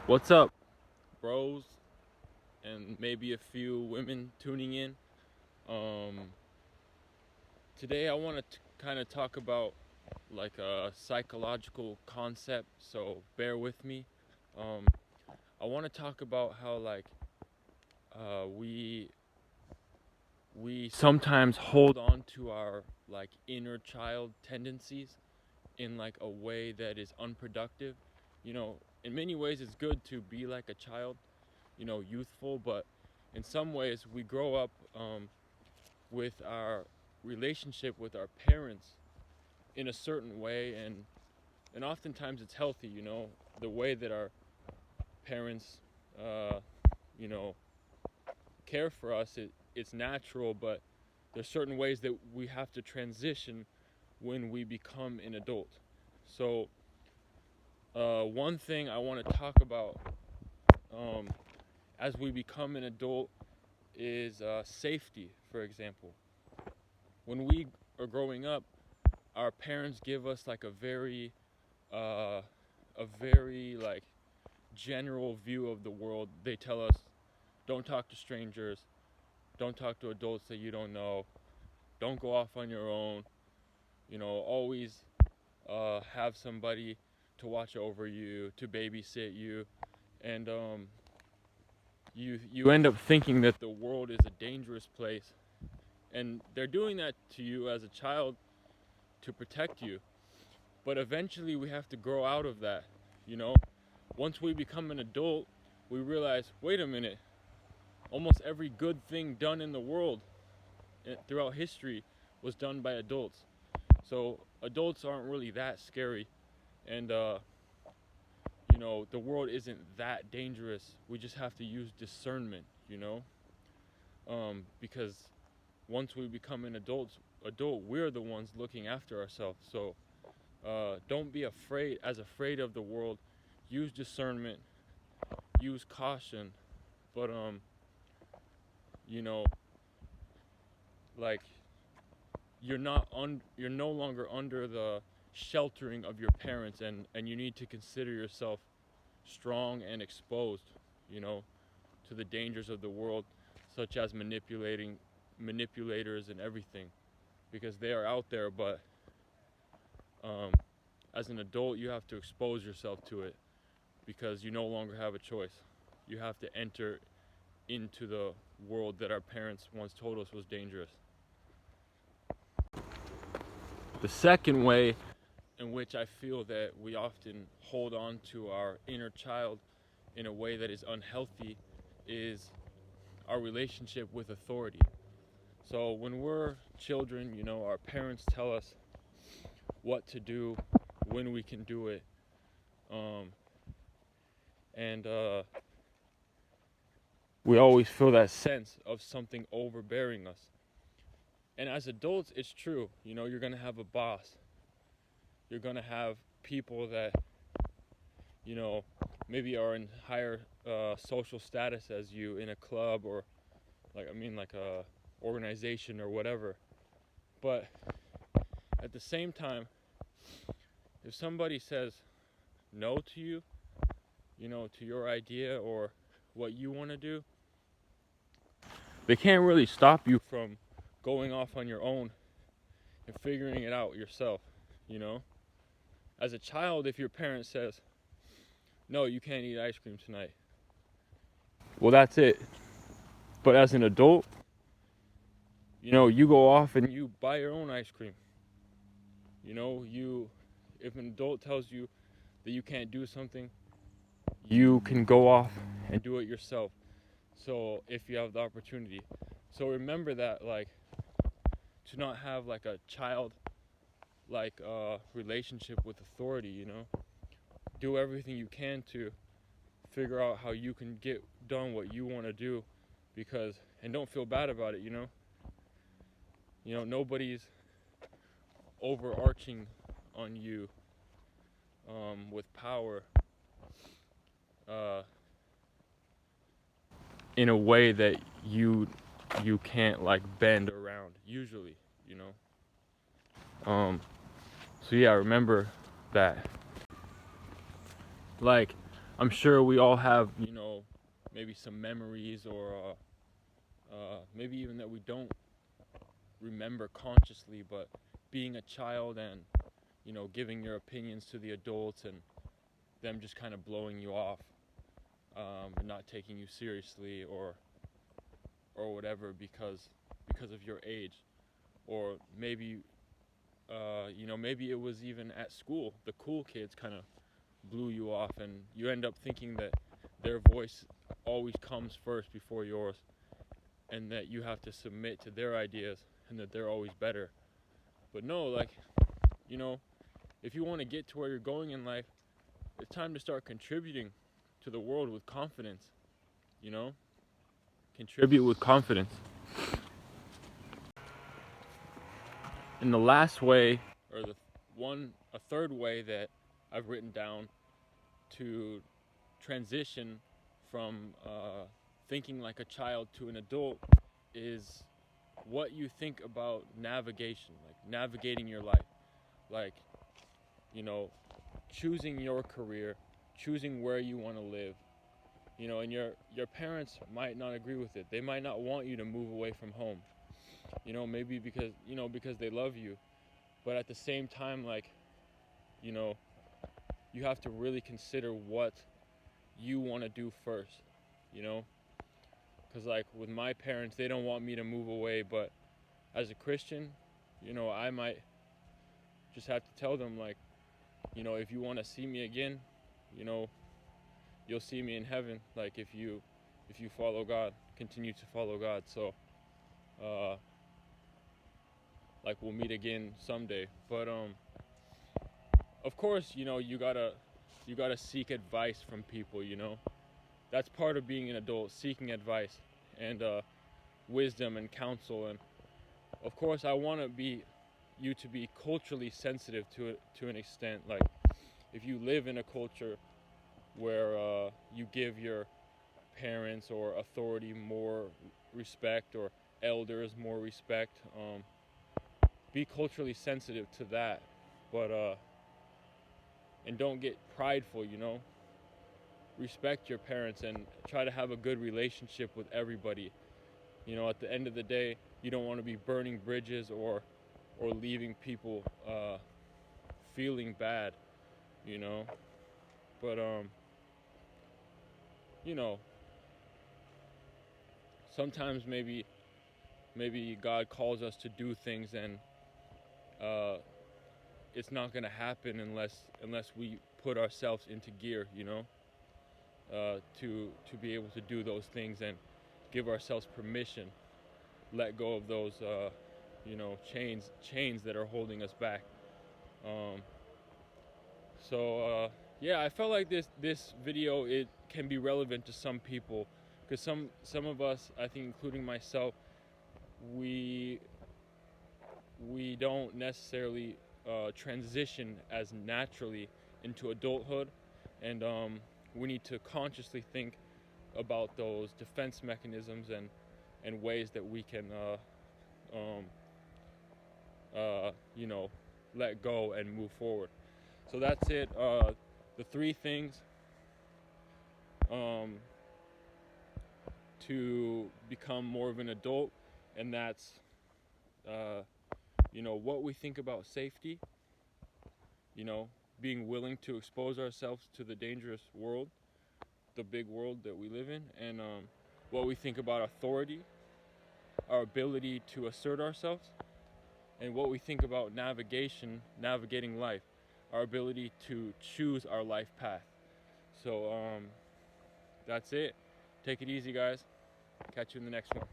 What's up, bros, and maybe a few women tuning in? Um, Today I want to kind of talk about like a psychological concept, so bear with me. Um, I want to talk about how we sometimes hold on to our like inner child tendencies in like a way that is unproductive. In many ways it's good to be like a child, youthful, but in some ways we grow up with our relationship with our parents in a certain way, and oftentimes it's healthy, the way that our parents uh, you know care for us. It's natural, but there's certain ways that we have to transition when we become an adult. So one thing I want to talk about um, as we become an adult is safety. For example, when we are growing up, our parents give us like uh, a very like general view of the world. They tell us, don't talk to strangers, don't talk to adults that you don't know, don't go off on your own. Always have somebody to watch over you, to babysit you, and you end up thinking that the world is a dangerous place, and they're doing that to you as a child to protect you. But eventually, we have to grow out of that. You know, Once we become an adult, we realize, wait a minute, almost every good thing done in the world throughout history was done by adults. So adults aren't really that scary, and the world isn't that dangerous. We just have to use discernment, because once we become an adult, we're the ones looking after ourselves. So don't be afraid of the world. Use discernment, use caution, but you know, like you're no longer under the sheltering of your parents, and you need to consider yourself strong and exposed, you know, to the dangers of the world, such as manipulators and everything, because they are out there. But um, as an adult, you have to expose yourself to it because you no longer have a choice. You have to enter into the world that our parents once told us was dangerous. The second way in which I feel that we often hold on to our inner child in a way that is unhealthy is our relationship with authority. So when we're children, our parents tell us what to do, when we can do it, um, and we always feel that sense of something overbearing us. And as adults, it's true. You're gonna have a boss. You're gonna have people that maybe are in higher social status as you in a club, or like a organization or whatever. But at the same time, if somebody says no to you, to your idea or what you want to do, they can't really stop you from going off on your own and figuring it out yourself. you know as a child, if your parent says, no, you can't eat ice cream tonight, well, that's it. But as an adult, you go off and you buy your own ice cream. You If an adult tells you that you can't do something, you can go off and do it yourself. So if you have the opportunity. So remember that, like, to not have like a child like relationship with authority. Do everything you can to figure out how you can get done what you want to do, and don't feel bad about it. Nobody's overarching on you with power uh, in a way that you can't like bend around usually. you know so yeah, remember that. Like, I'm sure we all have, maybe some memories or maybe even that we don't remember consciously, but being a child and, giving your opinions to the adults and them just kind of blowing you off, and not taking you seriously or whatever because of your age. Or maybe, maybe it was even at school. The cool kids kind of blew you off, and you end up thinking that their voice always comes first before yours, and that you have to submit to their ideas and that they're always better. But no, like, if you want to get to where you're going in life, it's time to start contributing to the world with confidence, you know? Contribute with confidence. And the last way, or a third way that I've written down to transition from thinking like a child to an adult is what you think about navigation, like navigating your life, like, choosing your career, choosing where you want to live, and your parents might not agree with it. They might not want you to move away from home, maybe because they love you. But at the same time, like, you have to really consider what you want to do first, because like with my parents, they don't want me to move away, but as a Christian, I might just have to tell them, like, if you want to see me again, you'll see me in heaven. Like, if you follow God, continue to follow God. So like, we'll meet again someday. But of course, you gotta seek advice from people. That's part of being an adult, seeking advice and wisdom and counsel. And of course, I want you to be culturally sensitive to an extent. Like, if you live in a culture where you give your parents or authority more respect, or elders more respect, be culturally sensitive to that. But and don't get prideful. Respect your parents and try to have a good relationship with everybody. At the end of the day, you don't want to be burning bridges or leaving people feeling bad, but sometimes maybe God calls us to do things, and it's not going to happen unless we put ourselves into gear, to be able to do those things and give ourselves permission, let go of those chains that are holding us back. So yeah, I felt like this video, it can be relevant to some people, because some of us, I think including myself, we don't necessarily transition as naturally into adulthood, and we need to consciously think about those defense mechanisms and ways that we can let go and move forward. So that's it. The three things to become more of an adult, and that's what we think about safety, being willing to expose ourselves to the dangerous world, the big world that we live in, and what we think about authority, our ability to assert ourselves, and what we think about navigating life, our ability to choose our life path. So that's it. Take it easy, guys. Catch you in the next one.